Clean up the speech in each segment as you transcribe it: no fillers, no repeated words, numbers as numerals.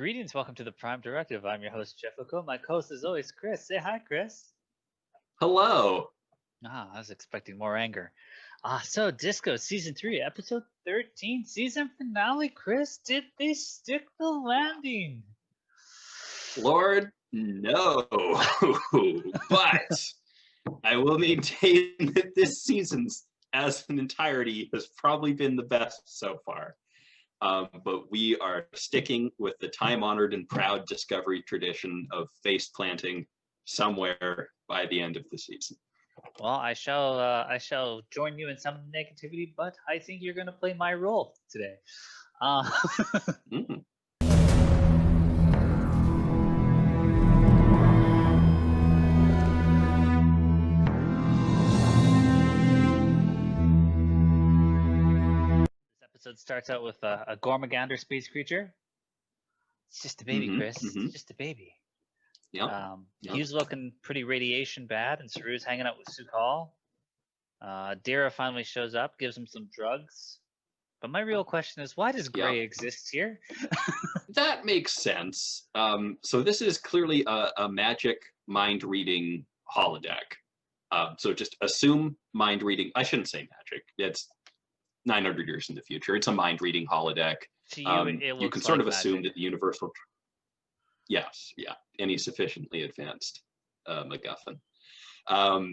Greetings, welcome to the Prime Directive. I'm your host, Jeff Oko. My co-host is always Chris. Say hi, Chris. Hello. I was expecting more anger. So Disco Season 3, Episode 13, Season Finale, Chris. Did they stick the landing? Lord, no. But I will maintain that this season's, as an entirety, has probably been the best so far. But we are sticking with the time-honored and proud Discovery tradition of face planting somewhere by the end of the season. Well, I shall join you in some negativity, but I think you're going to play my role today. Episode starts out with a Gormagander space creature. It's just a baby, Chris. It's just a baby. Yep. Hugh's looking pretty radiation bad, and Saru's hanging out with Sukal. Adira finally shows up, gives him some drugs. But my real question is, why does Gray exist here? That makes sense. So this is clearly a magic mind-reading holodeck. So just assume mind-reading. I shouldn't say magic. It's 900 years in the future. It's a mind-reading holodeck. To you, it looks you can sort like of assume magic. that the universal... Yes, any sufficiently advanced MacGuffin.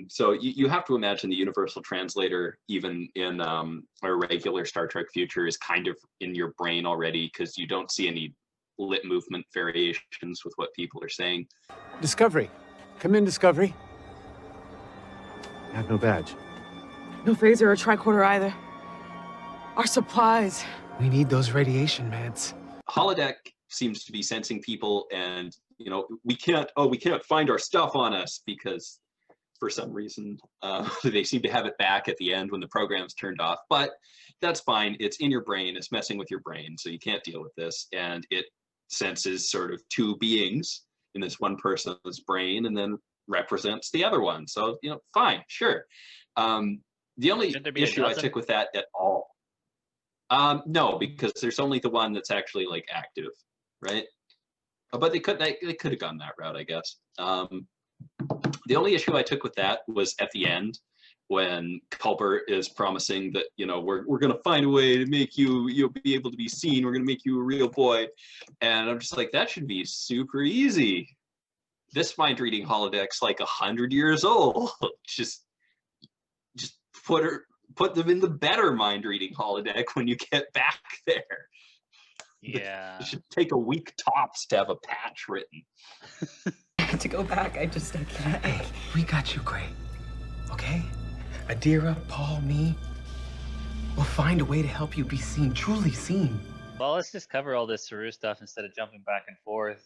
So you have to imagine the universal translator, even in a regular Star Trek future, is kind of in your brain already, because you don't see any lip movement variations with what people are saying. Discovery. Come in, Discovery. I have no badge. No phaser or tricorder either. Our supplies. We need those radiation meds. Holodeck seems to be sensing people, and we can't find our stuff on us, because for some reason they seem to have it back at the end when the program's turned off. But that's fine. It's in your brain. It's messing with your brain, so you can't deal with this. And it senses sort of two beings in this one person's brain, and then represents the other one. So fine, sure. The only issue I took with that at all. No, because there's only the one that's actually like active, right? But they could have gone that route, I guess. The only issue I took with that was at the end, when Culber is promising that we're gonna find a way to make you'll be able to be seen. We're gonna make you a real boy, and I'm just like, that should be super easy. This mind reading holodeck's like 100 years old. just put them in the better mind reading holodeck when you get back there. Yeah. It should take a week tops to have a patch written. To go back, I can't. Hey, we got you, Gray. Okay? Adira, Paul, me. We'll find a way to help you be seen, truly seen. Well, let's just cover all this Saru stuff instead of jumping back and forth.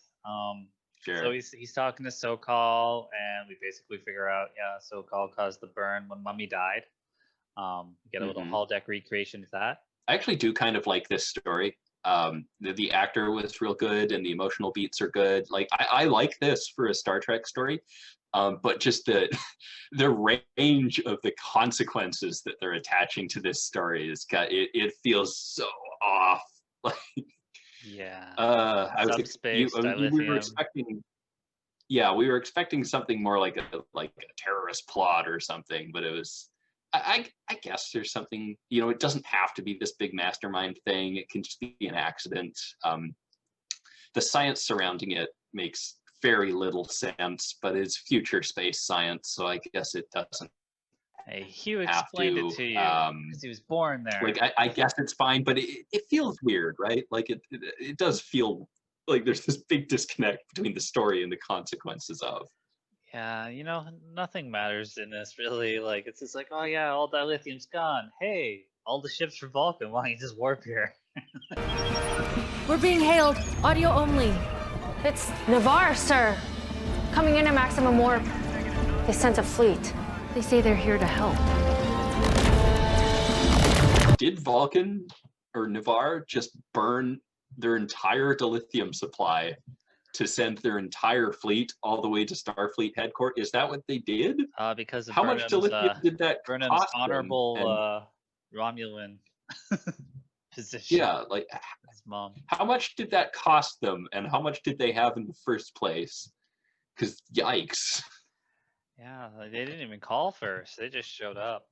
Sure. So he's talking to Sokal, and we basically figure out, Sokal caused the burn when Mummy died. Get a little holodeck recreation of that. I actually do kind of like this story. The actor was real good, and the emotional beats are good. Like I like this for a Star Trek story, but just the range of the consequences that they're attaching to this story it feels so off. Like I was we were expecting. Yeah, we were expecting something more like a terrorist plot or something, but it was. I guess there's something, it doesn't have to be this big mastermind thing. It can just be an accident. The science surrounding it makes very little sense, but it's future space science, so I guess it doesn't. Hey, Hugh explained it to you because he was born there. Like, I guess it's fine, but it feels weird, right? Like, it does feel like there's this big disconnect between the story and the consequences of. Yeah, nothing matters in this, really. Like, it's just like, oh yeah, all dilithium's gone. Hey, all the ships from Vulcan, why don't you just warp here? We're being hailed. Audio only. It's Navarre, sir. Coming in at maximum warp. They sent a fleet. They say they're here to help. Did Vulcan or Navarre just burn their entire dilithium supply to send their entire fleet all the way to Starfleet headquarters? Is that what they did? Because of how much dilithium did that Burnham's cost honorable Romulan. position. Yeah, like His mom. how much did that cost them, and how much did they have in the first place? Because yikes. Yeah, like, they didn't even call first. They just showed up.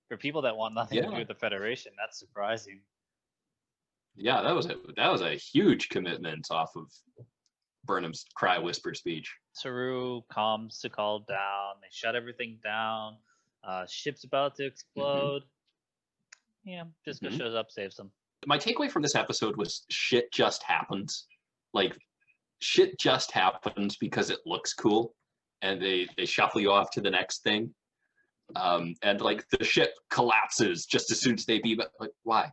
For people that want nothing to do Yeah. with the Federation, that's surprising. Yeah, that was a huge commitment off of Burnham's cry whisper speech. Saru calms Sahil down. They shut everything down. Ship's about to explode. Yeah, Disco Mhm. shows up, saves them. My takeaway from this episode was shit just happens. Like, shit just happens because it looks cool, and they shuffle you off to the next thing. And like the ship collapses just as soon as they beam it. Like, why?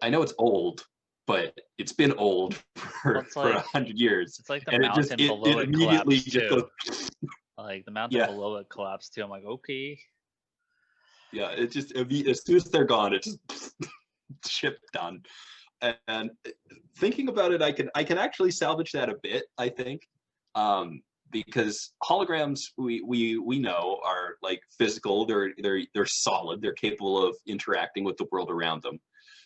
I know it's old, but it's been old for, It's for like- 100 years. It's like the And mountain below it immediately collapsed just too. goes, Like the mountain Yeah. below it collapsed too. I'm like, okay. yeah, it just, as soon as they're gone, it just ship done. And thinking about it, I can actually salvage that a bit, I think. Because holograms we know are like physical, they're solid, they're capable of interacting with the world around them.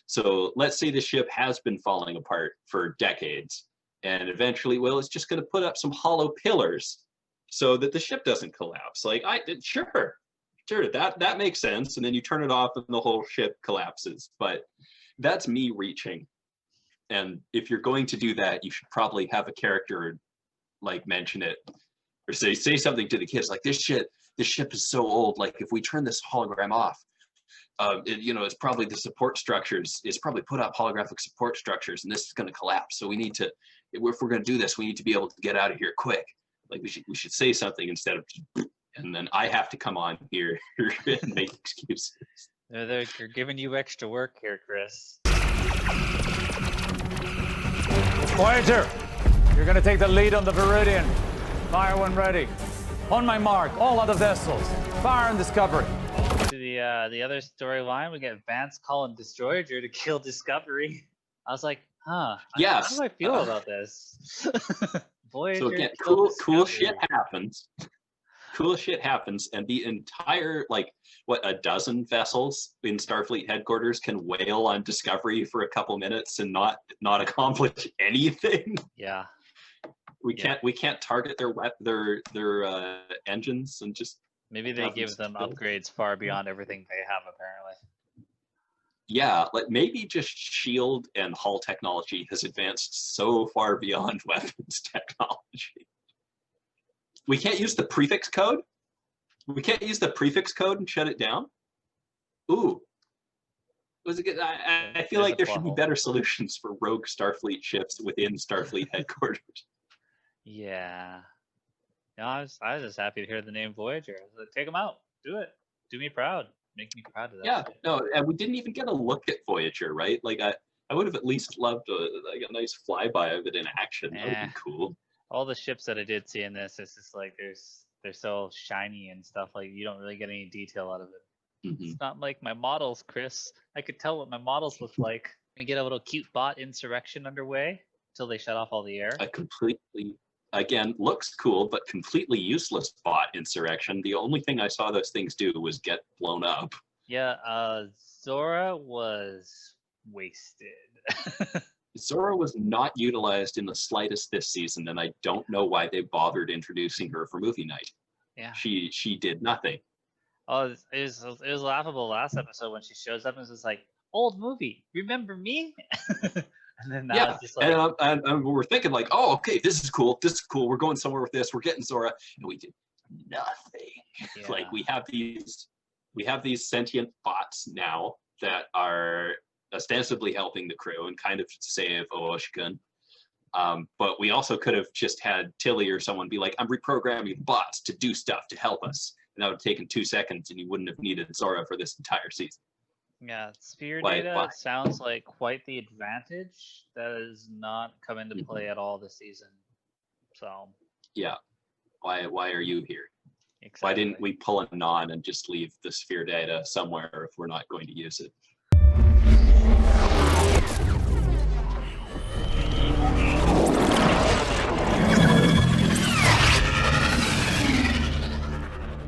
So let's say the ship has been falling apart for decades, and eventually, well, it's just going to put up some hollow pillars so that the ship doesn't collapse. Like, sure, that makes sense. And then you turn it off and the whole ship collapses. But that's me reaching. And if you're going to do that, you should probably have a character like mention it, or say something to the kids like, this ship is so old. Like, if we turn this hologram off, it's probably the support structures. It's probably put up holographic support structures, and this is going to collapse. So we need to, if we're going to do this, we need to be able to get out of here quick. Like, we should say something instead of, and then I have to come on here and make excuses. They're giving you extra work here, Chris. Voyager, you're going to take the lead on the Viridian. Fire when ready. On my mark, all other vessels. Fire and Discovery. To the other storyline, we get Vance calling Destroyer to kill Discovery. I was like, huh. Yes. How do I feel about this? Voyager. So again, killed cool Discovery. shit happens. Cool shit happens, and the entire, like, a dozen vessels in Starfleet headquarters can wail on Discovery for a couple minutes and not accomplish anything. Yeah. We can't target their engines and just. Maybe they give them upgrades far beyond everything they have, apparently. Yeah, like maybe just shield and hull technology has advanced so far beyond weapons technology. We can't use the prefix code? We can't use the prefix code and shut it down? Ooh. Was it good? I feel like there should be better solutions for rogue Starfleet ships within Starfleet headquarters. Yeah. No, I was just happy to hear the name Voyager. I was like, take them out. Do it. Do me proud. Make me proud of that. Yeah, shit. no, and we didn't even get a look at Voyager, right? Like, I would have at least loved a nice flyby of it in action. That would be cool. All the ships that I did see in this, it's just like they're so shiny and stuff. Like, you don't really get any detail out of it. Mm-hmm. It's not like my models, Chris. I could tell what my models look like. We get a little cute bot insurrection underway until they shut off all the air. A completely, again, looks cool, but completely useless bot insurrection. The only thing I saw those things do was get blown up. Yeah, Zora was wasted. Zora was not utilized in the slightest this season, and I don't know why they bothered introducing her for movie night. Yeah. She did nothing. Oh, it was laughable last episode when she shows up and it's just like, old movie, remember me? And then now it's just like, and we're thinking like, oh, okay, this is cool, we're going somewhere with this, we're getting Zora, and we did nothing. Yeah. Like, we have these sentient bots now that are ostensibly helping the crew and kind of save Osyraa. But we also could have just had Tilly or someone be like, I'm reprogramming the bots to do stuff to help us. And that would have taken 2 seconds, and you wouldn't have needed Zora for this entire season. yeah, sphere Why- data why? sounds like quite the advantage that has not come into play at all this season. So, Yeah. Why are you here? exactly. Why didn't we pull a non and just leave the sphere data somewhere if we're not going to use it?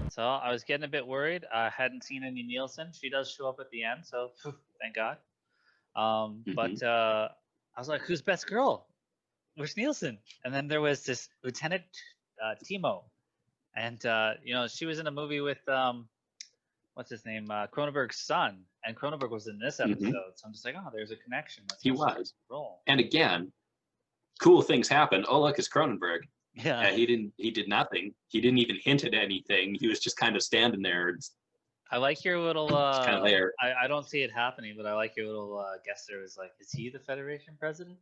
So I was getting a bit worried. I hadn't seen any Nielsen. She does show up at the end, so thank God. But I was like, who's best girl? Where's Nielsen? And then there was this Lieutenant Timo, and she was in a movie with what's his name, Cronenberg's son, and Cronenberg was in this episode. So I'm just like, oh, there's a connection. He was. Roll. And again, cool things happen. Oh, look, it's Cronenberg. Yeah. He did nothing. He didn't even hint at anything. He was just kind of standing there. I like your little. Kind of there. I don't see it happening, but I like your little guess. There was like, is he the Federation president?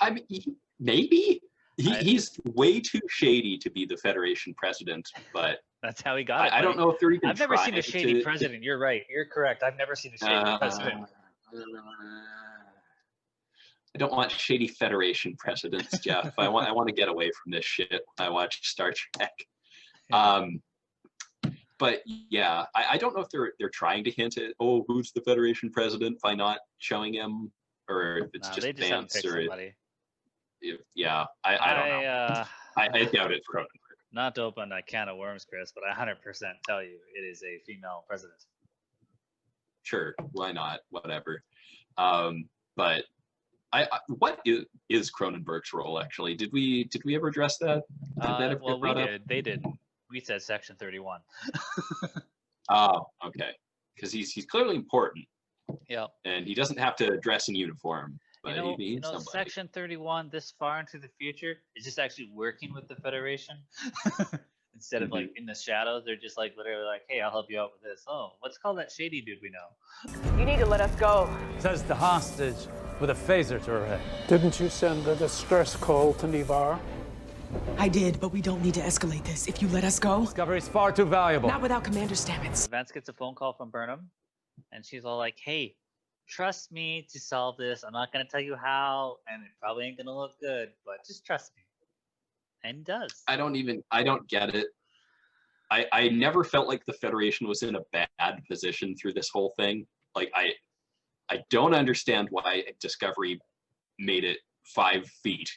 I mean, maybe he's way too shady to be the Federation president, but that's how he got it. I don't know if they're even. I've never seen a shady president. You're right. You're correct. I've never seen a shady president. I don't want shady Federation presidents, Jeff. I want to get away from this shit. I watch Star Trek. But yeah, I don't know if they're trying to hint at, oh, who's the Federation president by not showing him, or if it's just Vance, or I don't know. I doubt it's Cronenberg. Not to open a can of worms, Chris, but I 100% tell you it is a female president. Sure, why not? Whatever. But what is Cronenberg's role actually? Did we ever address that? Well, we did. They didn't. We said Section 31. Oh, okay. Because he's clearly important. Yeah. And he doesn't have to dress in uniform. But he needs somebody. Section 31 this far into the future is just actually working with the Federation. Instead of like in the shadows, they're just like literally like, hey, I'll help you out with this. Oh, let's call that shady dude we know. You need to let us go. Says the hostage with a phaser to her head. Didn't you send a distress call to Nivar? I did, but we don't need to escalate this. If you let us go. Discovery's far too valuable. Not without Commander Stamets. Vance gets a phone call from Burnham, and she's all like, hey, trust me to solve this. I'm not going to tell you how, and it probably ain't going to look good, but just trust me. And he does. I don't get it. I never felt like the Federation was in a bad position through this whole thing. Like, I don't understand why Discovery made it 5 feet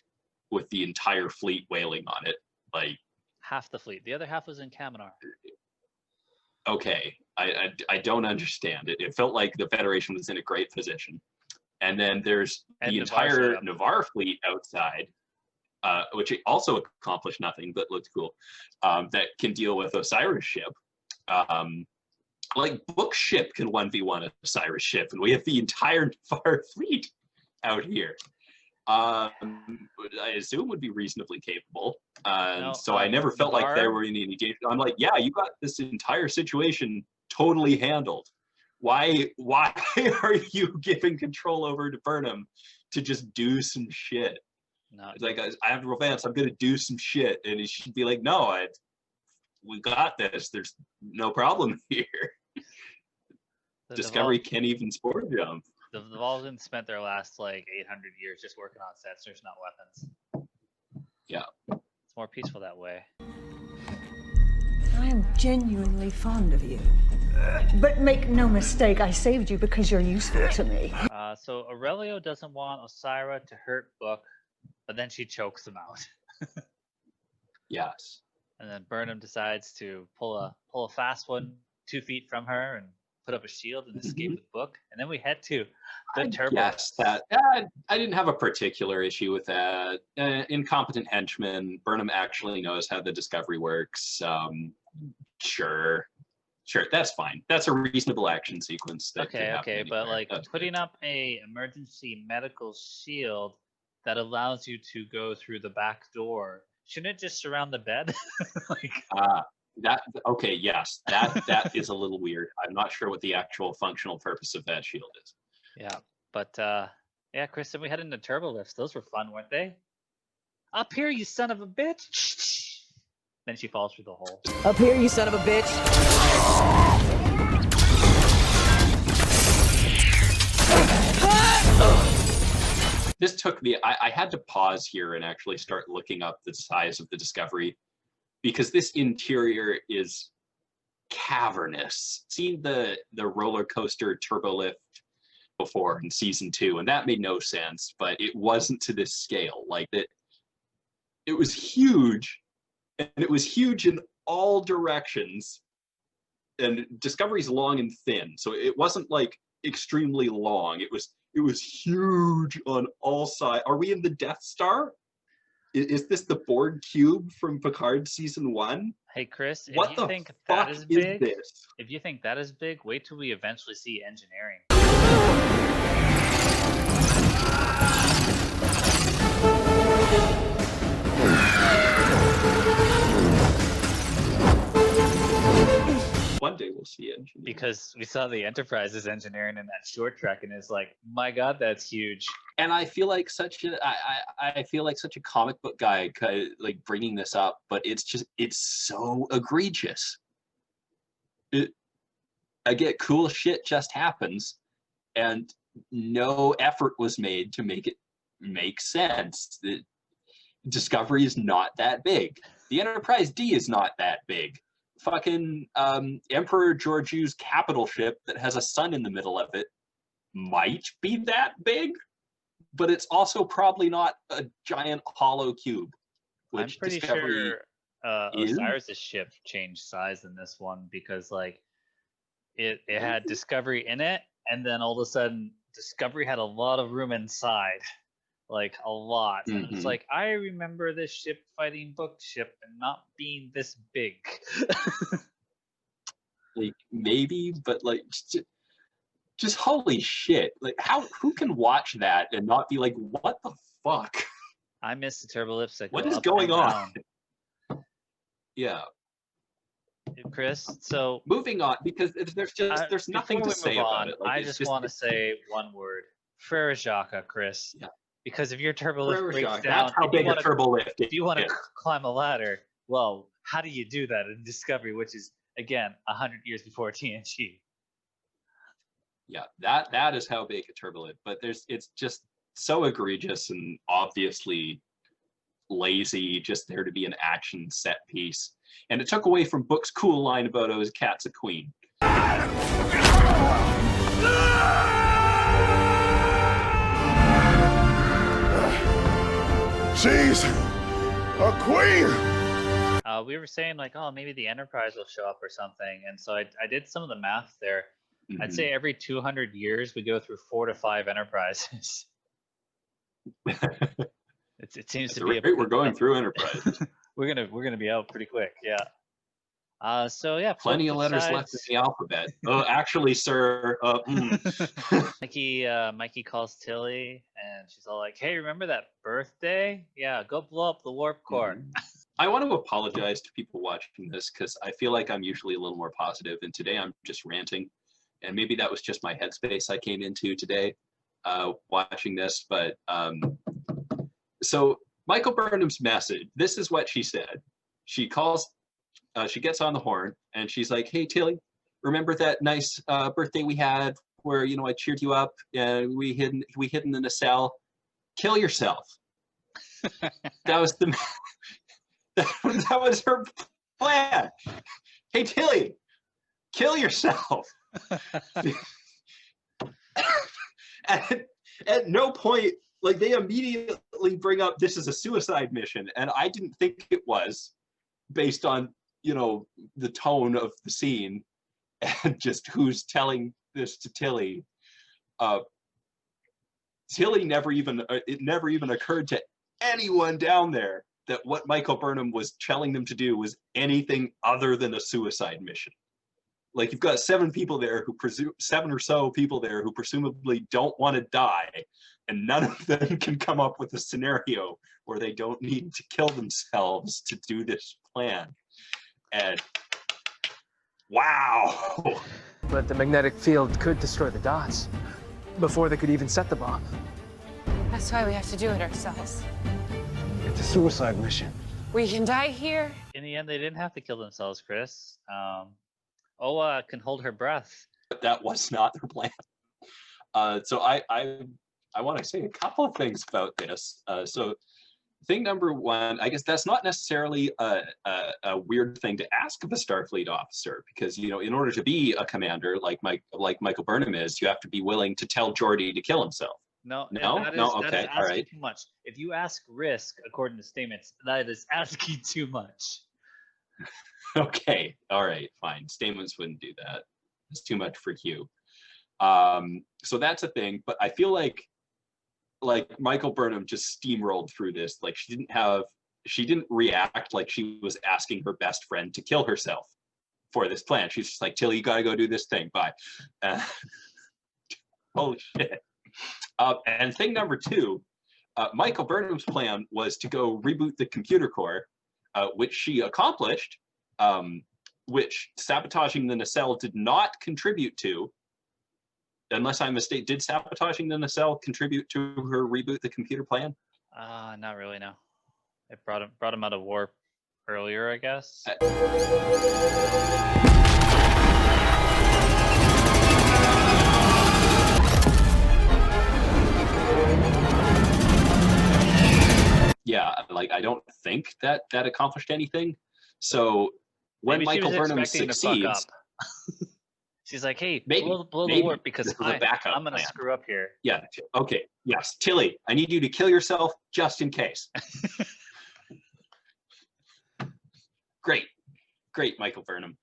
with the entire fleet wailing on it. Like, half the fleet. The other half was in Kaminar. Okay, I don't understand it. It felt like the Federation was in a great position. And then there's the entire Navarre fleet outside, which also accomplished nothing, but looked cool, that can deal with Osyra's ship. Like, Book's ship can 1v1 Osyra's ship, and we have the entire Navarre fleet out here. I assume would be reasonly capable. So I never felt like there were any danger. I'm like, yeah, you got this entire situation totally handled. Why are you giving control over to Burnham to just do some shit? No, it's like, I have to Vance, I'm gonna do some shit, and she'd be like, no, we got this. There's no problem here. Discovery can't even spore jump. The Vulcans spent their last like 800 years just working on sensors, not weapons. Yeah. It's more peaceful that way. I am genuinely fond of you. But make no mistake, I saved you because you're useful to me. So Aurellio doesn't want Osyraa to hurt Book, but then she chokes him out. Yes. And then Burnham decides to pull a fast one 2 feet from her and put up a shield and escape with Book. And then we head to the turbo. Yes, that I didn't have a particular issue with that. Incompetent henchman. Burnham actually knows how the Discovery works. Sure, that's fine. That's a reasonable action sequence. That Okay, but like putting up a emergency medical shield that allows you to go through the back door, shouldn't it just surround the bed? Yes, that is a little weird. I'm not sure what the actual functional purpose of that shield is. Yeah, but yeah, Kristen, we had into turbo lifts. Those were fun, weren't they? Up here, you son of a bitch! Then she falls through the hole. Up here, you son of a bitch. This took me, I had to pause here and actually start looking up the size of the Discovery, because this interior is cavernous. Seen the roller coaster turbo lift before in season 2, and that made no sense, but it wasn't to this scale. Like that, it was huge, and it was huge in all directions. And Discovery's long and thin, so it wasn't like extremely long. It was huge on all sides. Are we in the Death Star? Is this the Borg cube from Picard season 1? Hey Chris, if What you the think fuck that is is big, this? if you think that is big, wait till we eventually see engineering. One day we'll see it. Because we saw the Enterprise's engineering in that short trek, and it's like, my God, that's huge. And I feel like I feel like such a comic book guy, like bringing this up, but it's so egregious. I get cool shit just happens, and no effort was made to make it make sense. The Discovery is not that big. The Enterprise D is not that big. Fucking Emperor Georgiou's capital ship that has a sun in the middle of it might be that big, but it's also probably not a giant hollow cube. Which I'm pretty Discovery sure is. Osiris' ship changed size in this one because like it had Discovery in it, and then all of a sudden Discovery had a lot of room inside. Like a lot. And it's like, I remember this ship fighting Book ship and not being this big. Like maybe, but like just holy shit. Like who can watch that and not be like, what the fuck? I miss the turbo lips that What go is up going and on? down. Yeah. Chris, so moving on, because there's nothing before to we say move about on, it. Like, I just want to say one word. Frere Jacques, Chris. Yeah. Because if your turbo lift Frere breaks Jacques, down, that's how big a turbo lift is. if you want to climb a ladder, well, how do you do that in Discovery, which is again 100 years before TNG? Yeah, that is how big a turbo lift. But it's just so egregious and obviously lazy, just there to be an action set piece. And it took away from Book's cool line about his cat's a queen. She's a queen! We were saying like, oh, maybe the Enterprise will show up or something. And so I did some of the math there. I'd say every 200 years we go through 4 to 5 Enterprises. It seems to be a rate we're going through Enterprise. we're gonna be out pretty quick, yeah. So yeah, plenty of letters left in the alphabet. Oh, actually, sir. Mikey calls Tilly, and she's all like, "Hey, remember that birthday? Yeah, go blow up the warp core." I want to apologize to people watching this because I feel like I'm usually a little more positive, and today I'm just ranting. And maybe that was just my headspace I came into today, watching this. But so Michael Burnham's message. This is what she said. She calls. She gets on the horn and she's like, "Hey Tilly, remember that nice birthday we had where I cheered you up and we hid in the nacelle? Kill yourself." That was that was her plan. Hey Tilly, kill yourself. At no point, like, they immediately bring up this is a suicide mission, and I didn't think it was, based on the tone of the scene and just who's telling this to Tilly. Tilly it never even occurred to anyone down there that what Michael Burnham was telling them to do was anything other than a suicide mission. Like, you've got 7 or so people there who presumably don't want to die, and none of them can come up with a scenario where they don't need to kill themselves to do this plan. And wow. But the magnetic field could destroy the dots before they could even set the bomb. That's why we have to do it ourselves. It's a suicide mission. We can die here. In the end, they didn't have to kill themselves, Chris. Oa can hold her breath. But that was not their plan. So I want to say a couple of things about this. So thing number one, I guess that's not necessarily a weird thing to ask of a Starfleet officer, because in order to be a commander like Michael Burnham is, you have to be willing to tell Geordi to kill himself. No, okay, all right. Too much. If you ask risk, according to Stamets, that is asking too much. Okay, all right, fine. Stamets wouldn't do that. It's too much for Hugh. So that's a thing, but I feel like Michael Burnham just steamrolled through this. Like she didn't react like she was asking her best friend to kill herself for this plan. She's just like, Tilly, you gotta go do this thing, bye. Holy shit. And thing number 2, Michael Burnham's plan was to go reboot the computer core, which she accomplished, which sabotaging the nacelle did not contribute to. Unless I'm mistaken, did sabotaging the nacelle contribute to her reboot the computer plan? Not really, no. It brought him out of warp earlier, I guess. Yeah, like I don't think that accomplished anything. So when Maybe Michael Burnham expecting to fuck succeeds, up. She's like, hey, maybe, blow the warp because this was a backup I'm gonna plan. screw up here. Yeah. Okay. Yes, Tilly, I need you to kill yourself just in case. Great, Michael Burnham.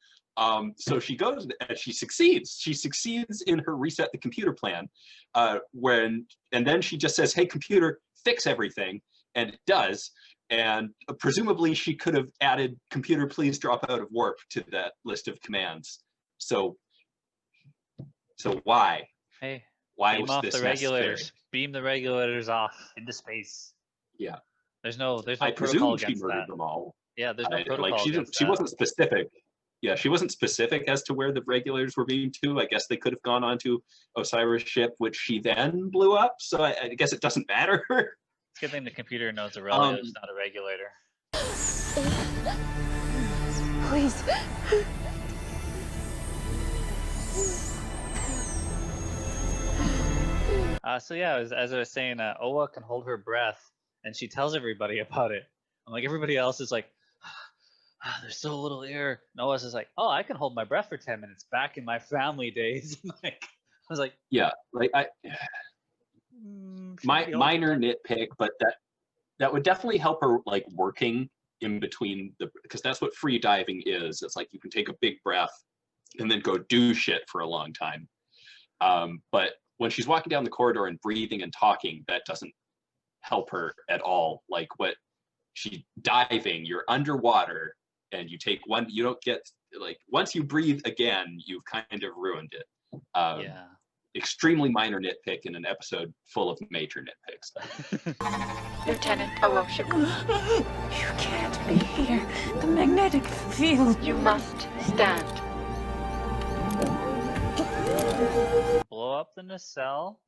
So she goes and she succeeds. She succeeds in her reset the computer plan, and then she just says, "Hey, computer, fix everything," and it does. And presumably she could have added, "Computer, please drop out of warp" to that list of commands. So why? Hey, why beam was off this the regulators. necessary? Beam the regulators off into space. Yeah. There's no I protocol presume she against murdered that. them all. Yeah, there's no protocol Like against she that. wasn't specific. Yeah, she wasn't specific as to where the regulators were being to. I guess they could have gone onto Osyra's ship, which she then blew up. So I guess it doesn't matter. It's a good thing the computer knows Aurellio is not a regulator. Please. So yeah, as I was saying, Owa can hold her breath, and she tells everybody about it. I'm like, everybody else is like, there's so little air. Noah's is like, oh, I can hold my breath for 10 minutes. Back in my family days, like I was like, yeah, like minor nitpick, but that would definitely help her like working in between because that's what free diving is. It's like you can take a big breath and then go do shit for a long time. But when she's walking down the corridor and breathing and talking, that doesn't help her at all. Like she's diving, you're underwater, and you take one, you don't get, like, once you breathe again, you've kind of ruined it. yeah. Extremely minor nitpick in an episode full of major nitpicks. Lieutenant Osyraa. You can't be here. The magnetic field. You must stand. Blow up the nacelle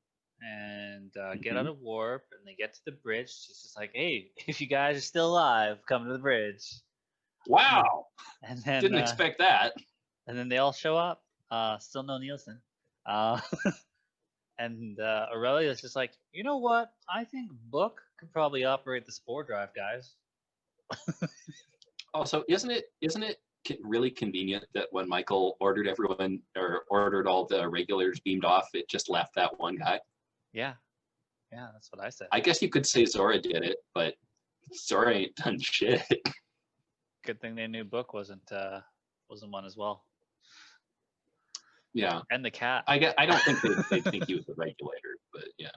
and get out of warp, and they get to the bridge. She's just like, hey, if you guys are still alive, come to the bridge. Wow. And then Didn't expect that. And then they all show up. Still no Nielsen. And Aurellio's just like, you know what? I think Book could probably operate the spore drive, guys. Also, isn't it really convenient that when Michael ordered everyone or ordered all the regulators beamed off, it just left that one guy? Yeah, that's what I said. I guess you could say Zora did it, but Zora ain't done shit. Good thing they knew Book wasn't one as well. Yeah, and the cat. I don't think they think he was a regulator, but yeah.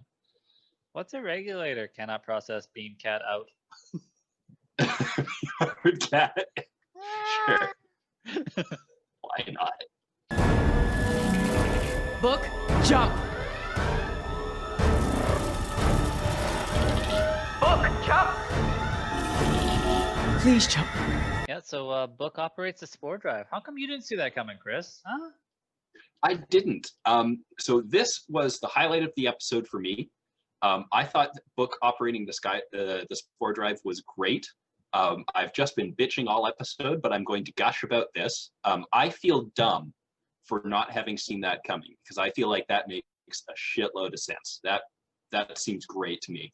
What's a regulator? Cannot process beam cat out. Cat. Sure. Why not? Book, jump. Book, jump. Please jump. Yeah, so Book operates the spore drive. How come you didn't see that coming, Chris? Huh? I didn't. So this was the highlight of the episode for me. I thought that Book operating the spore drive was great. I've just been bitching all episode, but I'm going to gush about this. I feel dumb for not having seen that coming because I feel like that makes a shitload of sense. That seems great to me.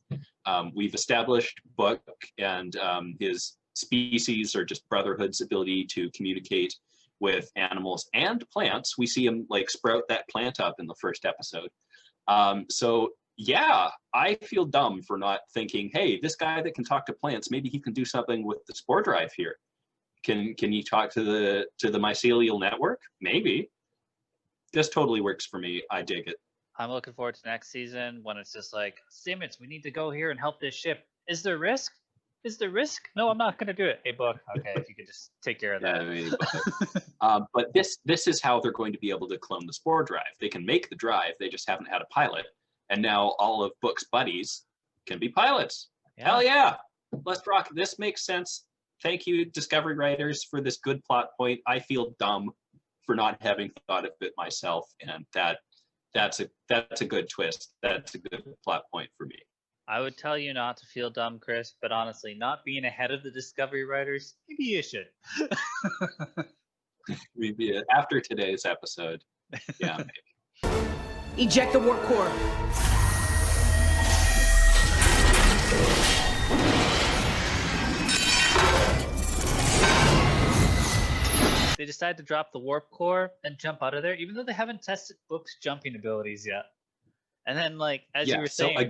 We've established Book and his species or just Brotherhood's ability to communicate with animals and plants. We see him like sprout that plant up in the first episode. So yeah, I feel dumb for not thinking, hey, this guy that can talk to plants, maybe he can do something with the spore drive here. Can he talk to the mycelial network? Maybe. this totally works for me. I dig it. I'm looking forward to next season when it's just like, Stamets, we need to go here and help this ship. Is there risk? Is there risk? No, I'm not going to do it. Hey, Book. Okay, if you could just take care of that. But this is how they're going to be able to clone the spore drive. They can make the drive. They just haven't had a pilot. And now all of Book's buddies can be pilots. Yeah. Hell yeah. Let's rock. This makes sense. Thank you, Discovery writers, for this good plot point. I feel dumb for not having thought of it myself. And that's a good twist. That's a good plot point for me. I would tell you not to feel dumb, Chris, but honestly, not being ahead of the Discovery writers, maybe you should. Maybe after today's episode, yeah, maybe. Eject the warp core. They decide to drop the warp core and jump out of there, even though they haven't tested Book's jumping abilities yet. And then, like, as you were saying, so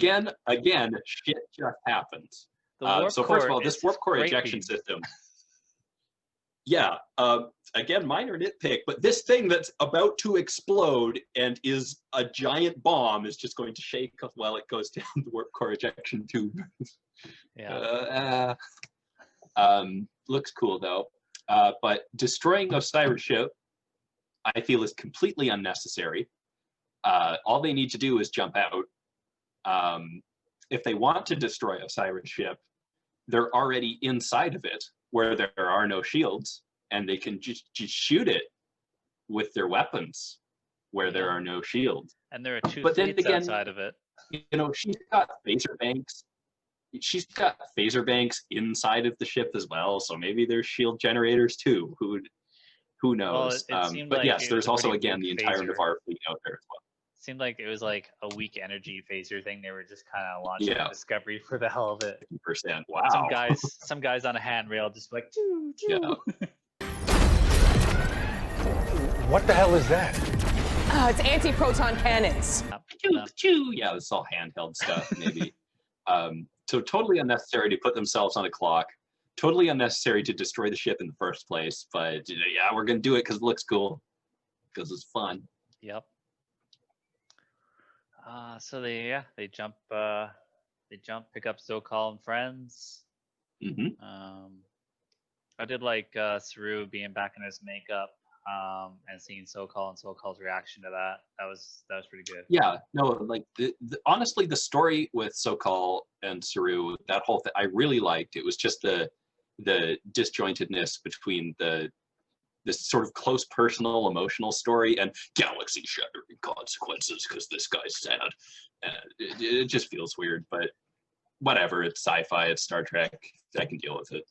again, shit just happens. So first of all, this warp core ejection system. Yeah. Again, minor nitpick, but this thing that's about to explode and is a giant bomb is just going to shake while it goes down the warp core ejection tube. Yeah. Looks cool though. But destroying Osyra's ship, I feel, is completely unnecessary. All they need to do is jump out. If they want to destroy Osyra's ship, they're already inside of it where there are no shields, and they can just shoot it with their weapons where there are no shields. And there are two fleets outside of it. You know, she's got phaser banks. She's got phaser banks inside of the ship as well, so maybe there's shield generators too. Who knows? Well, it but like yes, there's also again the entire phaser. Navarre fleet out there as well. Seemed like it was like a weak energy phaser thing. They were just kind of launching Discovery for the hell of it. 50%. Wow. Some guys on a handrail just like, choo, choo. Yeah. What the hell is that? It's anti-proton cannons. Choo, choo. Yeah, it's all handheld stuff, maybe. So totally unnecessary to put themselves on a clock. Totally unnecessary to destroy the ship in the first place. But yeah, we're gonna do it because it looks cool. Because it's fun. Yep. So they jump, pick up Sokal and friends. Mm-hmm. I did like Saru being back in his makeup, and seeing Sokal and Sokal's reaction to that. That was pretty good. Yeah, no, like honestly, the story with Sokal and Saru, that whole thing, I really liked. It was just the disjointedness between this sort of close personal emotional story and galaxy shattering consequences because this guy's sad. It just feels weird, but whatever. It's sci-fi. It's Star Trek. I can deal with it.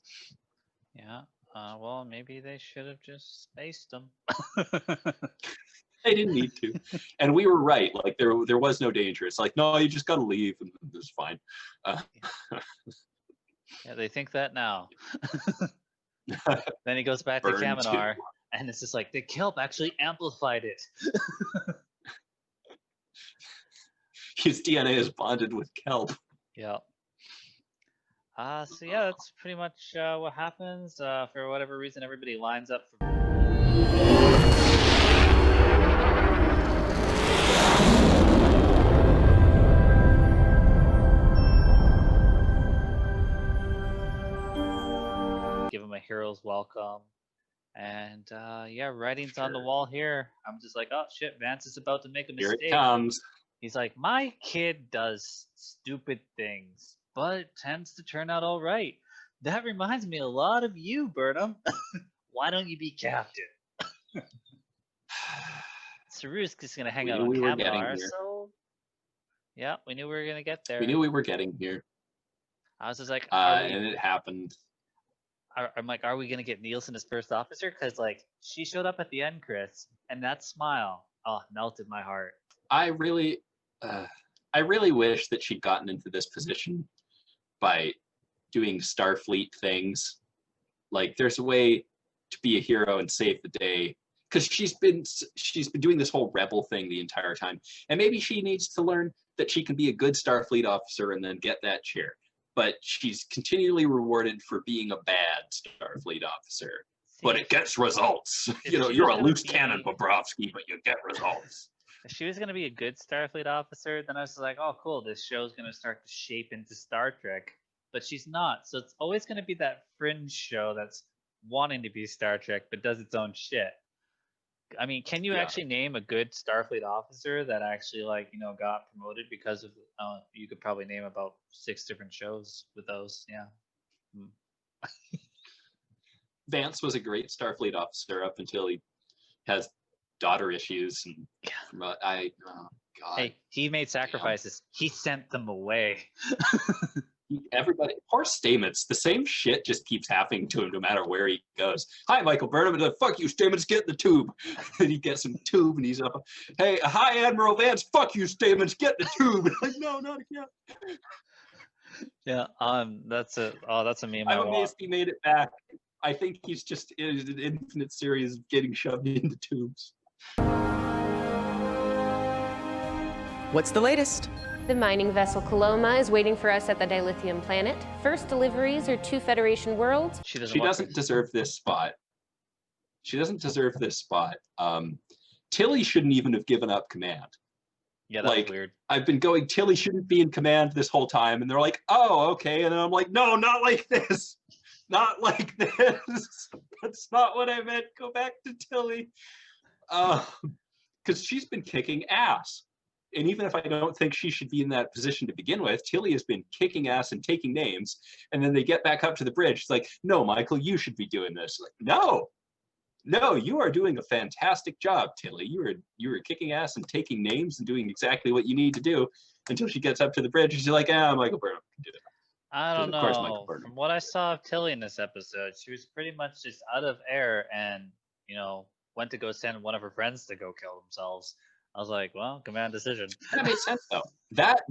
Yeah. Well, maybe they should have just spaced them. They didn't need to, and we were right. Like there was no danger. It's like, no, you just gotta leave, and it's fine. Yeah, they think that now. Then he goes back to Kaminar, and it's just like the kelp actually amplified it. His DNA is bonded with kelp. Yeah. So yeah, that's pretty much what happens. For whatever reason, everybody lines up for. Give him a hero's welcome. And yeah, writing's on the wall here. I'm just like, oh shit, Vance is about to make a mistake. Here it comes. He's like, my kid does stupid things, but tends to turn out all right. That reminds me a lot of you, Burnham. Why don't you be captain? Saru's just gonna hang out on Kaminar, so yeah, we knew we were gonna get there. We knew we were getting here. I was just like, and it happened. I'm like, are we gonna get Nielsen as first officer? Because like she showed up at the end, Chris, and that smile, melted my heart. I really wish that she'd gotten into this position by doing Starfleet things. Like, there's a way to be a hero and save the day, because she's been doing this whole rebel thing the entire time, and maybe she needs to learn that she can be a good Starfleet officer and then get that chair. But she's continually rewarded for being a bad Starfleet officer. but it gets results. You know, you're a loose cannon, Bobrovsky, but you get results. If she was going to be a good Starfleet officer, then I was like, oh, cool, this show's going to start to shape into Star Trek. But she's not. So it's always going to be that fringe show that's wanting to be Star Trek, but does its own shit. I mean, can you actually name a good Starfleet officer that actually, like, you know, got promoted because of, you could probably name about 6 different shows with those. Yeah. Vance was a great Starfleet officer up until he has daughter issues. And oh God. Hey, he made sacrifices. He sent them away. Everybody, poor Stamets, the same shit just keeps happening to him no matter where he goes. Hi, Michael Burnham, and fuck you, Stamets, get in the tube. And he gets in the tube, and he's up. Hey, hi, Admiral Vance, fuck you, Stamets, get in the tube. Like, no, not again. Yeah, that's a meme. I'm amazed he made it back. I think he's just in an infinite series of getting shoved into tubes. What's the latest? The mining vessel Coloma is waiting for us at the dilithium planet. First deliveries are 2 Federation worlds. She doesn't deserve this spot. She doesn't deserve this spot. Tilly shouldn't even have given up command. Yeah, that's weird. I've been going, Tilly shouldn't be in command this whole time, and they're like, oh, okay. And then I'm like, no, not like this. Not like this. That's not what I meant. Go back to Tilly. Because she's been kicking ass. And even if I don't think she should be in that position to begin with, Tilly has been kicking ass and taking names. And then they get back up to the bridge. It's like, no, Michael, you should be doing this. Like, no, you are doing a fantastic job, Tilly. You were kicking ass and taking names and doing exactly what you need to do until she gets up to the bridge. And she's like, Michael Burnham can do it. I don't know. From what I saw of Tilly in this episode, she was pretty much just out of air and, you know, went to go send one of her friends to go kill themselves. I was like, well, command decision. That made sense, though.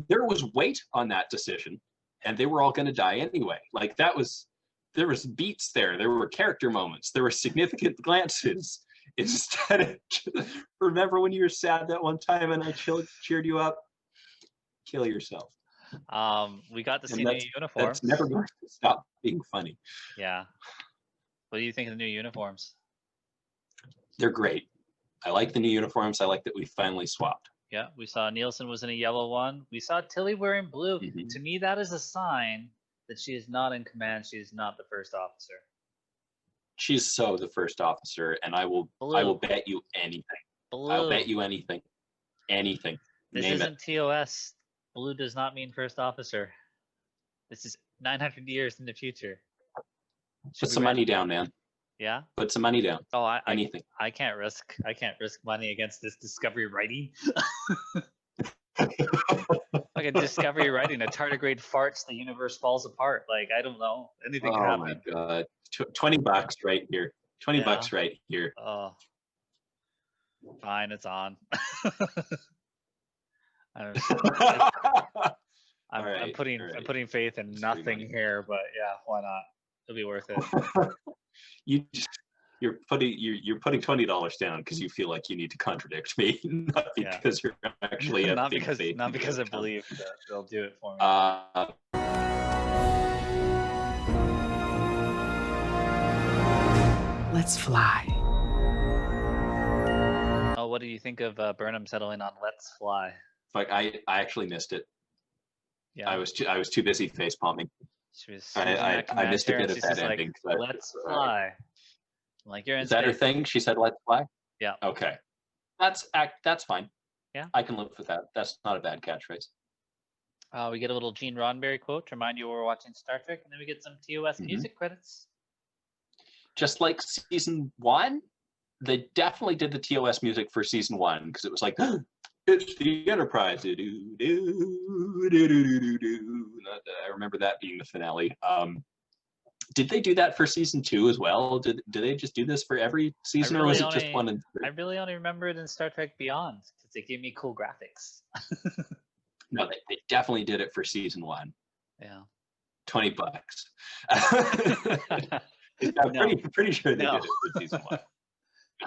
There was weight on that decision, and they were all going to die anyway. Like, there was beats there. There were character moments. There were significant glances. Instead of, remember when you were sad that one time and I cheered you up? Kill yourself. We got to see new uniforms. That's never going to stop being funny. Yeah. What do you think of the new uniforms? They're great. I like the new uniforms. I like that we finally swapped. Yeah, we saw Nielsen was in a yellow one. We saw Tilly wearing blue. Mm-hmm. To me, that is a sign that she is not in command. She is not the first officer. She's so the first officer, and I will bet you anything. Blue. I'll bet you anything. Anything. This Name isn't TOS. Blue does not mean first officer. This is 900 years in the future. Put some money down, man. Yeah. Put some money down. Oh, anything. I can't risk money against this Discovery writing. Like a Discovery writing, a tardigrade farts, the universe falls apart. Like, I don't know. Anything can happen. Oh my god. $20 right here. $20 right here. Oh. Fine, it's on. I'm putting faith in nothing here, but yeah, why not? It'll be worth it. You're putting $20 down because you feel like you need to contradict me, not because you're actually not because I believe that they'll do it for me. Let's fly. Oh, what do you think of Burnham settling on "Let's Fly"? Like I actually missed it. Yeah, I was too busy face palming. I missed a bit of that ending. Like, let's fly. Like, you're in Is that her thing? She said, "Let's fly." Yeah. Okay. That's fine. Yeah. I can live with that. That's not a bad catchphrase. We get a little Gene Roddenberry quote to remind you we're watching Star Trek, and then we get some TOS music credits. Just like season 1, they definitely did the TOS music for season 1 because it was like, it's the Enterprise. I remember that being the finale. Did they do that for season 2 as well? Did they just do this for every season, or was it just 1 and 3? I really only remember it in Star Trek Beyond because they gave me cool graphics. No, they definitely did it for season 1. Yeah. $20. I'm pretty sure they did it for season 1.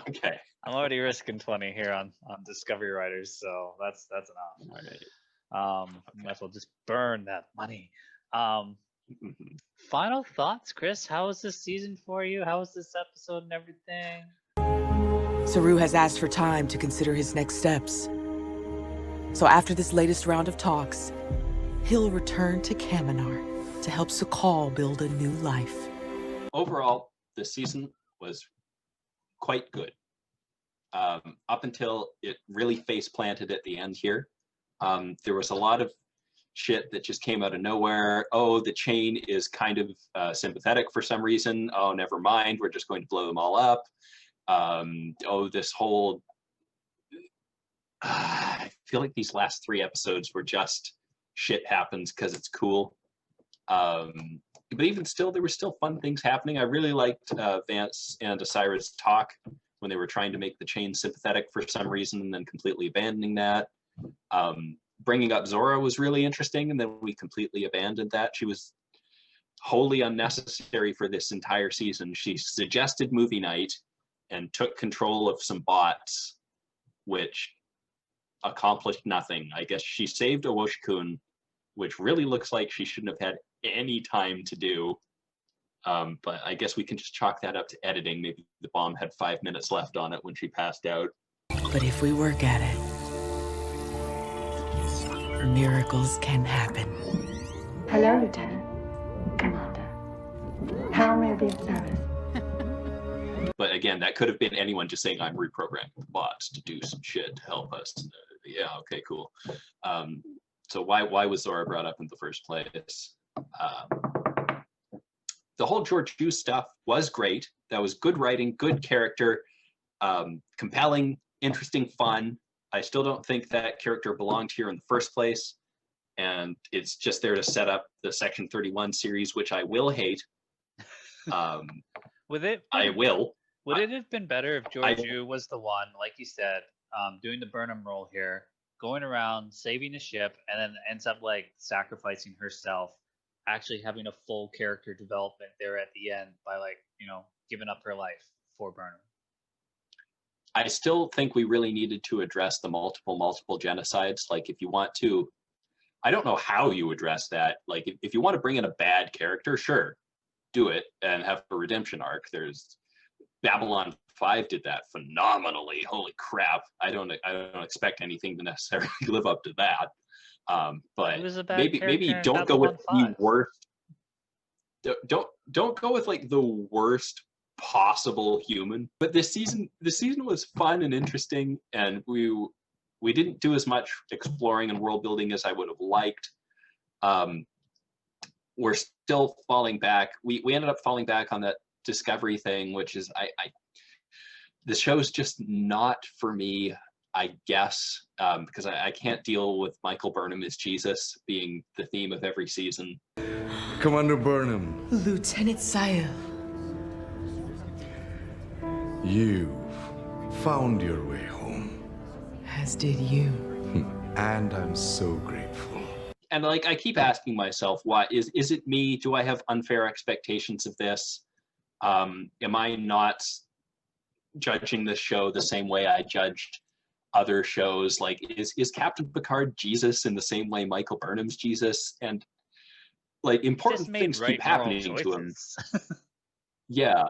Okay. I'm already risking 20 here on Discovery Writers, so that's enough. All right. Might as well just burn that money. final thoughts, Chris? How was this season for you? How was this episode and everything? Saru has asked for time to consider his next steps. So after this latest round of talks, he'll return to Kaminar to help Sakal build a new life. Overall, this season was quite good. Up until it really face planted at the end here. There was a lot of shit that just came out of nowhere. Oh, the chain is kind of sympathetic for some reason. Oh, never mind. We're just going to blow them all up. Oh, this whole... I feel like these last 3 episodes were just shit happens because it's cool. But even still, there were still fun things happening. I really liked Vance and Osyra's talk when they were trying to make the chain sympathetic for some reason and then completely abandoning that. Bringing up Zora was really interesting, and then we completely abandoned that. She was wholly unnecessary for this entire season. She suggested movie night and took control of some bots, which accomplished nothing. I guess she saved Kwok-Choon, which really looks like she shouldn't have had any time to do. But I guess we can just chalk that up to editing. Maybe the bomb had 5 minutes left on it when she passed out. But if we work at it, miracles can happen. Hello, Lieutenant. Commander. How may I be of service? But again, that could have been anyone just saying, I'm reprogramming the bots to do some shit to help us. Yeah, okay, cool. So why was Zora brought up in the first place? The whole George Hughes stuff was great. That was good writing, good character, compelling, interesting, fun. I still don't think that character belonged here in the first place. And it's just there to set up the Section 31 series, which I will hate. Would it? I will. Would it have been better if George Hughes was the one, like you said, doing the Burnham role here, going around saving the ship, and then ends up like sacrificing herself, actually having a full character development there at the end by like, you know, giving up her life for Burnham? I still think we really needed to address the multiple genocides. Like, if you want to, I don't know how you address that. Like, if you want to bring in a bad character, sure, do it and have a redemption arc. There's Babylon 5 did that phenomenally. Holy crap! I don't expect anything to necessarily live up to that. But maybe don't go with the worst. Don't go with like the worst possible human. But this season was fun and interesting, and we didn't do as much exploring and world building as I would have liked. We're still falling back. We ended up falling back on that Discovery thing, which is the show's just not for me, I guess, because I can't deal with Michael Burnham as Jesus being the theme of every season. Commander Burnham. Lieutenant Sahil. You've found your way home. As did you. And I'm so grateful. And like, I keep asking myself, why is it me? Do I have unfair expectations of this? Am I not judging this show the same way I judged other shows? Like, is Captain Picard Jesus in the same way Michael Burnham's Jesus? And like, important things keep happening to him. Yeah,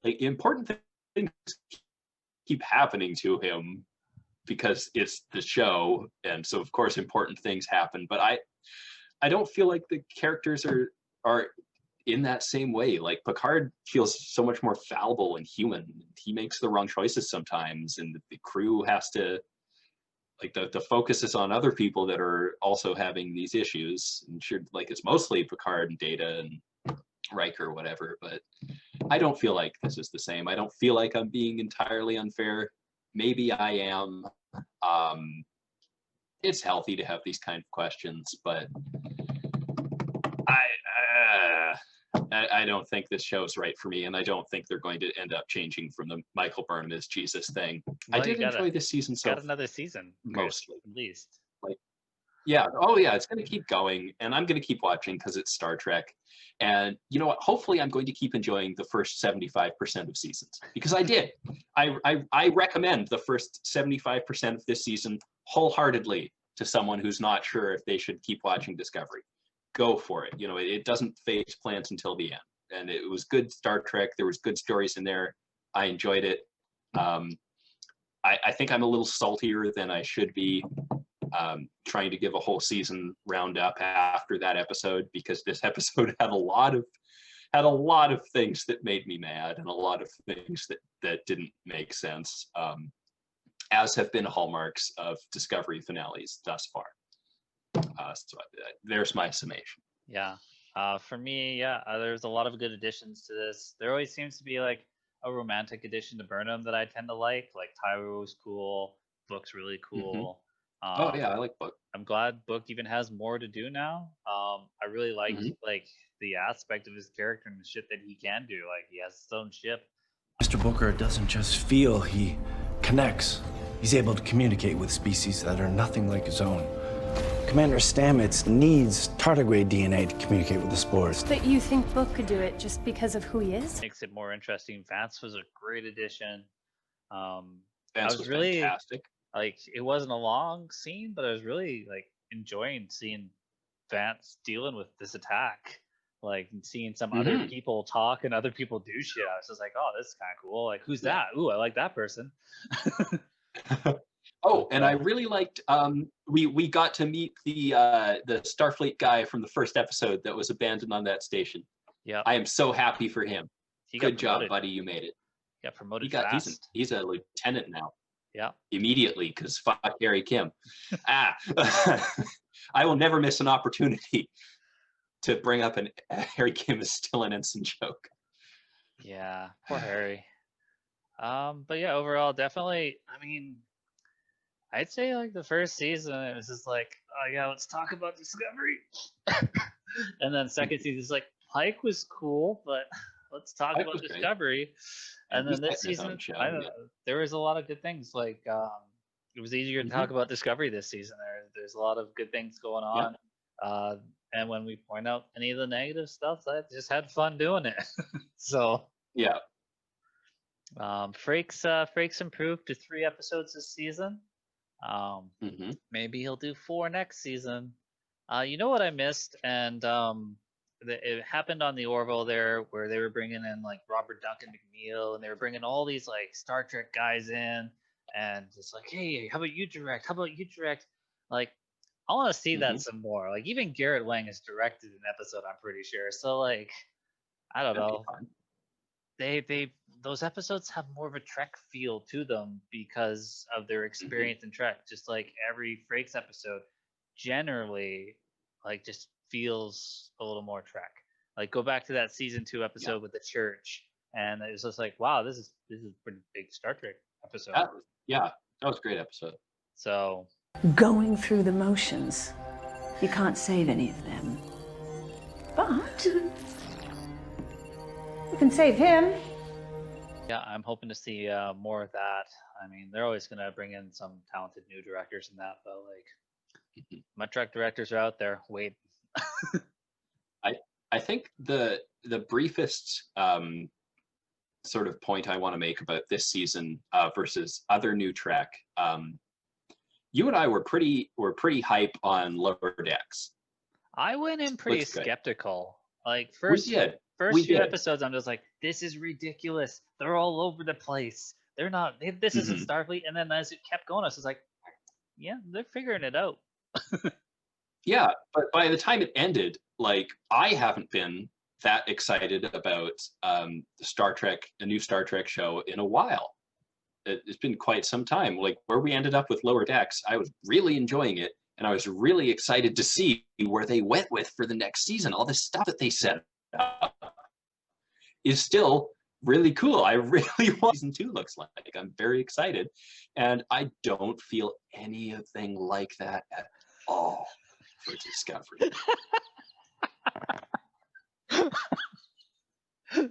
like important things keep happening to him because it's the show, and so of course important things happen. But I don't feel like the characters are in that same way. Like, Picard feels so much more fallible and human. He makes the wrong choices sometimes, and the crew has to, like, the focus is on other people that are also having these issues. And sure, like, it's mostly Picard and Data and Riker or whatever, but I don't feel like this is the same. I don't feel like I'm being entirely unfair. Maybe I am. It's healthy to have these kind of questions, but I don't think this show's right for me, and I don't think they're going to end up changing from the Michael Burnham as Jesus thing. Well, I did enjoy this season. So got another season, mostly, at least. Like, yeah, oh yeah, it's going to keep going, and I'm going to keep watching because it's Star Trek. And you know what? Hopefully, I'm going to keep enjoying the first 75% of seasons, because I did. I recommend the first 75% of this season wholeheartedly to someone who's not sure if they should keep watching Discovery. go for it. It doesn't phase plans until the end. And it was good Star Trek. There was good stories in there. I enjoyed it. I think I'm a little saltier than I should be, trying to give a whole season roundup after that episode, because this episode had a lot of things that made me mad and a lot of things that didn't make sense, as have been hallmarks of Discovery finales thus far. So there's my summation. Yeah. For me, there's a lot of good additions to this. There always seems to be like a romantic addition to Burnham that I tend to like. Like Tyro was cool, Book's really cool. Oh yeah, I like Book. I'm glad Book even has more to do now. I really like like the aspect of his character and the shit that he can do. Like he has his own ship. Mr. Booker doesn't just feel, he connects. He's able to communicate with species that are nothing like his own. Commander Stamets needs tardigrade DNA to communicate with the spores. But you think Book could do it just because of who he is? Makes it more interesting. Vance was a great addition. Vance was really fantastic. Like, it wasn't a long scene, but I was really like enjoying seeing Vance dealing with this attack. Like, and seeing some other people talk and other people do shit. I was just like, oh, this is kind of cool. Like, who's that? Ooh, I like that person. Oh, and I really liked, we got to meet the Starfleet guy from the first episode that was abandoned on that station. Yeah. I am so happy for him. Good job, promoted. buddy. You made it. He got promoted fast. He's a lieutenant now. Yeah. Immediately, because fuck Harry Kim. I will never miss an opportunity to bring up an Harry Kim is still an ensign joke. Yeah, poor Harry. But yeah, overall, definitely, I mean, I'd say like the first season, it was just like, oh yeah, let's talk about Discovery. And then second season is like, Pike was cool, but let's talk about Discovery. And then this season, I don't know, there was a lot of good things. Like, it was easier to talk about Discovery this season. There's a lot of good things going on. And when we point out any of the negative stuff, I just had fun doing it. So yeah. Frakes improved to 3 episodes this season. Maybe he'll do 4 next season. You know what I missed? And it happened on the Orville there, where they were bringing in like Robert Duncan McNeil, and they were bringing all these like Star Trek guys in, and it's like, hey, how about you direct? How about you direct? Like, I want to see that some more. Like, even Garrett Wang has directed an episode, I'm pretty sure. So like, I don't know. Those episodes have more of a Trek feel to them because of their experience in Trek. Just like every Frakes episode, generally, like just feels a little more Trek. Like, go back to that season 2 episode with the church, and it was just like, wow, this is a pretty big Star Trek episode. That was a great episode. So going through the motions, you can't save any of them, but you can save him. yeah, I'm hoping to see more of that. I mean, they're always gonna bring in some talented new directors in that, but like, my Trek directors are out there. Wait. I think the briefest sort of point I want to make about this season versus other new Trek, you and I were pretty hype on Lower Decks. I went in pretty skeptical. Like, first few episodes, I'm just like, this is ridiculous. They're all over the place. They're not. This isn't Starfleet. And then as it kept going, I was like, yeah, they're figuring it out. Yeah, but by the time it ended, like, I haven't been that excited about a new Star Trek show in a while. It's been quite some time. Like, where we ended up with Lower Decks, I was really enjoying it, and I was really excited to see where they went with for the next season. All this stuff that they set up is still really cool. I really want season 2 looks like. I'm very excited, and I don't feel anything like that at all for Discovery.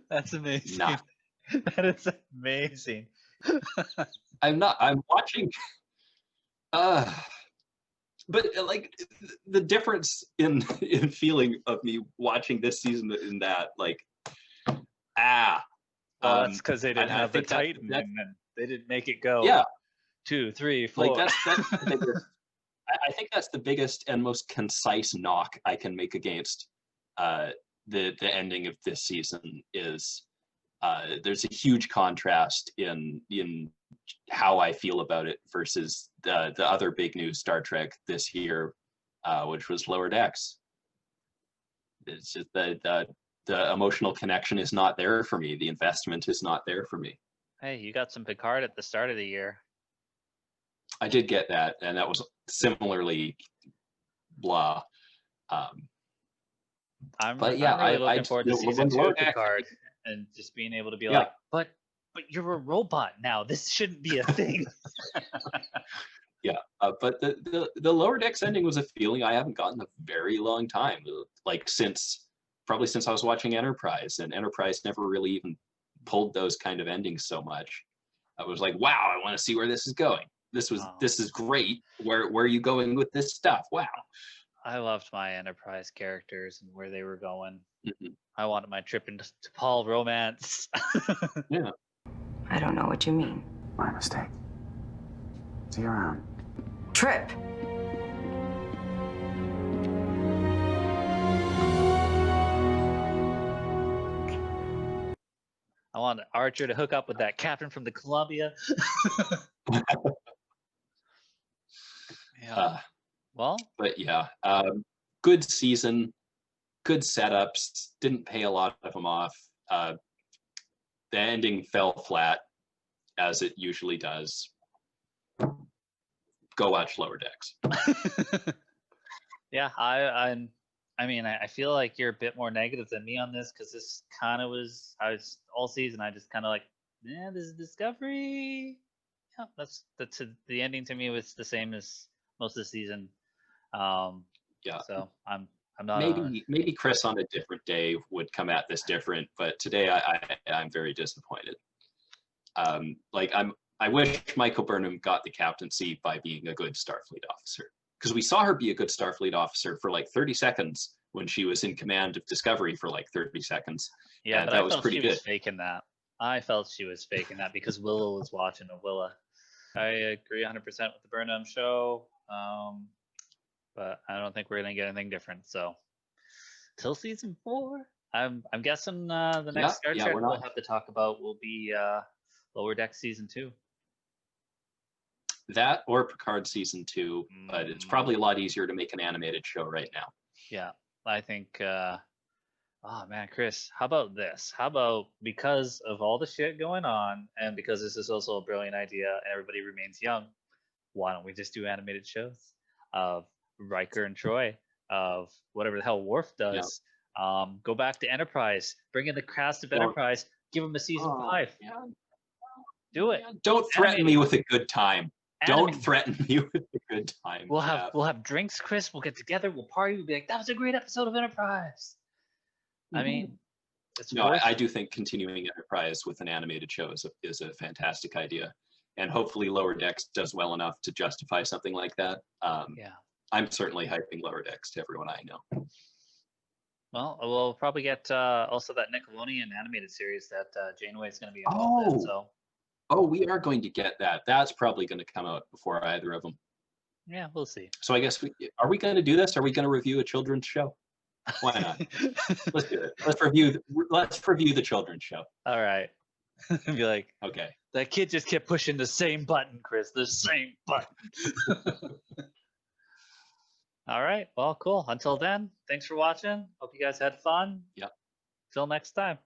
That's amazing. Nah. That is amazing. I'm watching but like, the difference in feeling of me watching this season in that, like, that's because they didn't have the Titan, and they didn't make it go 2, 3, 4. Like, that's I think that's the biggest and most concise knock I can make against the ending of this season is there's a huge contrast in how I feel about it versus the other big news Star Trek this year, which was Lower Decks. It's just the emotional connection is not there for me. The investment is not there for me. Hey, you got some Picard at the start of the year. I did get that, and that was similarly blah. I'm really looking forward to season 2 of Picard and just being able to be like, but you're a robot now. This shouldn't be a thing. Yeah, but the Lower Decks ending was a feeling I haven't gotten in a very long time. Like probably since I was watching Enterprise, and Enterprise never really even pulled those kind of endings so much. I was like, wow, I want to see where this is going. This is great. Where are you going with this stuff? Wow. I loved my Enterprise characters and where they were going. I wanted my trip into Paul romance. Yeah. I don't know what you mean. My mistake. See you around. Trip. I want Archer to hook up with that captain from the Columbia. Yeah. But yeah, good season, good setups. Didn't pay a lot of them off. The ending fell flat, as it usually does. Go watch Lower Decks. Yeah, I feel like you're a bit more negative than me on this because this kind of was all season. I just kind of like, this is Discovery. Yeah, that's the ending to me was the same as most of the season. Yeah. So I'm not. Maybe Chris on a different day would come at this different, but today I'm very disappointed. I wish Michael Burnham got the captaincy by being a good Starfleet officer, because we saw her be a good Starfleet officer for like 30 seconds when she was in command of Discovery for like 30 seconds. Yeah, but that I was felt pretty she good. was faking that. I felt she was faking that because Willa was watching a Willa. I agree 100% with the Burnham show, but I don't think we're gonna get anything different. So till season 4, I'm guessing the next Star Trek we'll have to talk about will be Lower Deck season 2. That or Picard season 2, but it's probably a lot easier to make an animated show right now. Yeah, I think. Oh man, Chris, how about this? How about, because of all the shit going on, and because this is also a brilliant idea, and everybody remains young, why don't we just do animated shows of Riker and Troy, of whatever the hell Worf does? Yeah. Go back to Enterprise, bring in the cast of Enterprise, give them a season 5. Yeah. Do it. Don't threaten me with a good time. Don't threaten me with a good time. We'll have drinks, Chris. We'll get together. We'll party. We'll be like, that was a great episode of Enterprise. I mean, I do think continuing Enterprise with an animated show is a fantastic idea, and hopefully Lower Decks does well enough to justify something like that. I'm certainly hyping Lower Decks to everyone I know. Well, we'll probably get also that Nickelodeon animated series that Janeway is going to be involved in. So. Oh, we are going to get that. That's probably going to come out before either of them. Yeah, we'll see. So I guess are we going to do this? Are we going to review a children's show? Why not? Let's do it. Let's review the children's show. All right. Be like, okay. That kid just kept pushing the same button, Chris. The same button. All right. Well, cool. Until then, thanks for watching. Hope you guys had fun. Yep. Till next time.